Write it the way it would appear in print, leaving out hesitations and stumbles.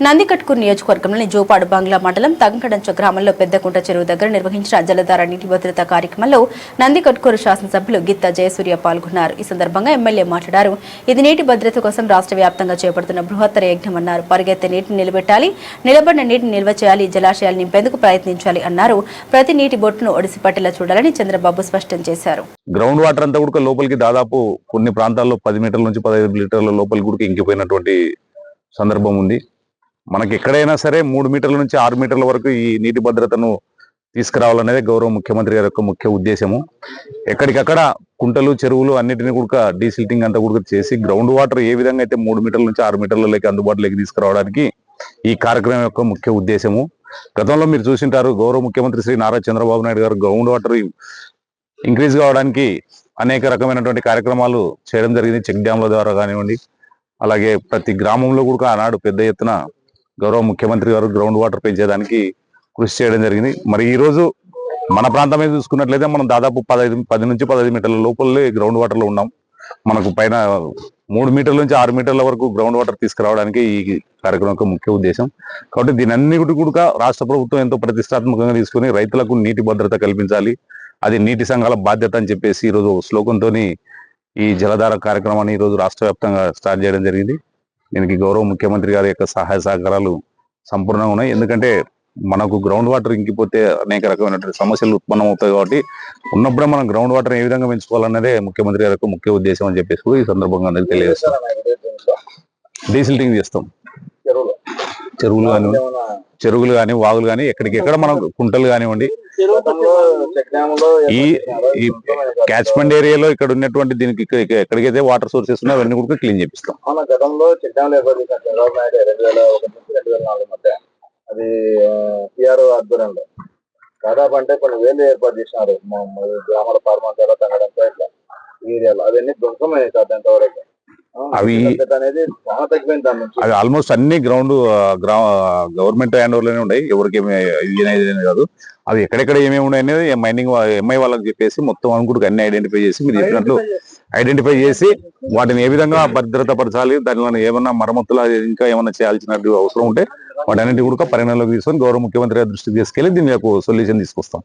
నందికట్కూరు నియోజకవర్గంలోని జోపాడు బంగ్లా మండలం తంగడంచ గ్రామంలో పెద్దకుంట చెరువు దగ్గర నిర్వహించిన జలధార నీటి భద్రత కార్యక్రమంలో నందికట్కూరు శాసనసభ్యులు గిత్తా జయసూర్య పాల్గొన్నారు. ఈ సందర్భంగా ఎమ్మెల్యే మాట్లాడారు. ఇది నీటి భద్రత కోసం రాష్ట్ర వ్యాప్తంగా చేపడుతున్న బృహత్తర యజ్ఞమన్నారు. పరిగెత్తే నీటిని నిలబెట్టాలి, నిలబడిన నీటిని నిల్వ చేయాలి, జలాశయాలు నింపేందుకు ప్రయత్నించాలి అన్నారు. ప్రతి నీటి బొట్టును ఒడిసి పట్టేలా చూడాలని చంద్రబాబు స్పష్టం చేశారు. గ్రౌండ్ వాటర్ అంతా కూడా లోపలికి దాదాపు కొన్ని ప్రాంతాల్లో 10 మీటర్ల నుంచి 15 లీటర్ల లోపలికి కూడా ఇంకిపోయినటువంటి సందర్భం ఉంది. మనకి ఎక్కడైనా సరే 3 మీటర్ల నుంచి 6 మీటర్ల వరకు ఈ నీటి భద్రతను తీసుకురావాలనేది గౌరవ ముఖ్యమంత్రి గారి యొక్క ముఖ్య ఉద్దేశము. ఎక్కడికక్కడ కుంటలు, చెరువులు అన్నిటిని కూడా డీసిల్టింగ్ అంతా కూడా చేసి గ్రౌండ్ వాటర్ ఏ విధంగా అయితే 3 మీటర్ల నుంచి 6 మీటర్లలోకి అందుబాటులోకి తీసుకురావడానికి ఈ కార్యక్రమం యొక్క ముఖ్య ఉద్దేశము. గతంలో మీరు చూసింటారు, గౌరవ ముఖ్యమంత్రి శ్రీ నారా చంద్రబాబు నాయుడు గారు గ్రౌండ్ వాటర్ ఇంక్రీజ్ కావడానికి అనేక రకమైనటువంటి కార్యక్రమాలు చేయడం జరిగింది. చెక్ డ్యాంల ద్వారా కానివ్వండి, అలాగే ప్రతి గ్రామంలో కూడా ఆనాడు పెద్ద ఎత్తున గౌరవ ముఖ్యమంత్రి గారు గ్రౌండ్ వాటర్ పెంచేదానికి కృషి చేయడం జరిగింది. మరి ఈ రోజు మన ప్రాంతం మీద చూసుకున్నట్లయితే మనం దాదాపు 10 నుంచి 15 మీటర్ల లోపలే గ్రౌండ్ వాటర్ లో ఉన్నాం. మనకు పైన 3 మీటర్ల నుంచి 6 మీటర్ల వరకు గ్రౌండ్ వాటర్ తీసుకురావడానికి ఈ కార్యక్రమం యొక్క ముఖ్య ఉద్దేశం. కాబట్టి దీని అన్నిటి కూడా రాష్ట్ర ప్రభుత్వం ఎంతో ప్రతిష్టాత్మకంగా తీసుకుని రైతులకు నీటి భద్రత కల్పించాలి, అది నీటి సంఘాల బాధ్యత అని చెప్పేసి ఈరోజు శ్లోకంతో ఈ జలధార కార్యక్రమాన్ని ఈరోజు రాష్ట్ర వ్యాప్తంగా స్టార్ట్ చేయడం జరిగింది. దీనికి గౌరవ ముఖ్యమంత్రి గారి యొక్క సహాయ సహకారాలు సంపూర్ణంగా ఉన్నాయి. ఎందుకంటే మనకు గ్రౌండ్ వాటర్ ఇంకిపోతే అనేక రకమైనటువంటి సమస్యలు ఉత్పన్నం అవుతాయి. కాబట్టి ఉన్నప్పుడే మనం గ్రౌండ్ వాటర్ ఏ విధంగా పెంచుకోవాలన్నదే ముఖ్యమంత్రి గారి యొక్క ముఖ్య ఉద్దేశం అని చెప్పేసి ఈ సందర్భంగా అందరికీ తెలియజేస్తాం. డీసిల్టింగ్ చేస్తాం. చెరువులు కానీ వాగులు కానీ ఎక్కడికెక్కడ మనం కుంటలు కానివ్వండి, ఈ క్యాచ్మెంట్ ఏరియాలో ఇక్కడ ఉన్నటువంటి దీనికి ఎక్కడికైతే వాటర్ సోర్సెస్ ఉన్నాయో అవన్నీ కూడా క్లీన్ చేపిస్తాం. గతంలో చెక్ డ్యామ్ ఏర్పాటు చేశారు చంద్రబాబు నాయుడు 2001 నుంచి 2004 మధ్య. అది టీఆర్ ఆధ్వర్యంలో దాదాపు అంటే కొన్ని వేలు ఏర్పాటు చేసినారు గ్రామాల పార్మంతాల తగ్గడంతో ఇట్లా ఏరియాలో అవన్నీ ధ్వంసమైనవి సార్. ఎంతవరకు అవి ఆల్మోస్ట్ అన్ని గవర్నమెంట్ హ్యాండ్ ఓవర్ లోనే ఉన్నాయి. ఎవరికి ఏమి కాదు. అవి ఎక్కడెక్కడ ఏమేమి ఉన్నాయి అనేది మైనింగ్ ఎంఐ వాళ్ళకి చెప్పేసి మొత్తం అనుకుంటూ అన్ని ఐడెంటిఫై చేసి మీరు చెప్పినట్లు ఐడెంటిఫై చేసి వాటిని ఏ విధంగా భద్రత పరచాలి, దానిలో ఏమన్నా మరమ్మతులు ఇంకా ఏమన్నా చేయాల్సిన అవసరం ఉంటే వాటన్నిటి కూడా పరిగణలోకి తీసుకొని గౌరవ ముఖ్యమంత్రి గారి దృష్టికి తీసుకెళ్లి దీని యొక్క సొల్యూషన్ తీసుకొస్తాం.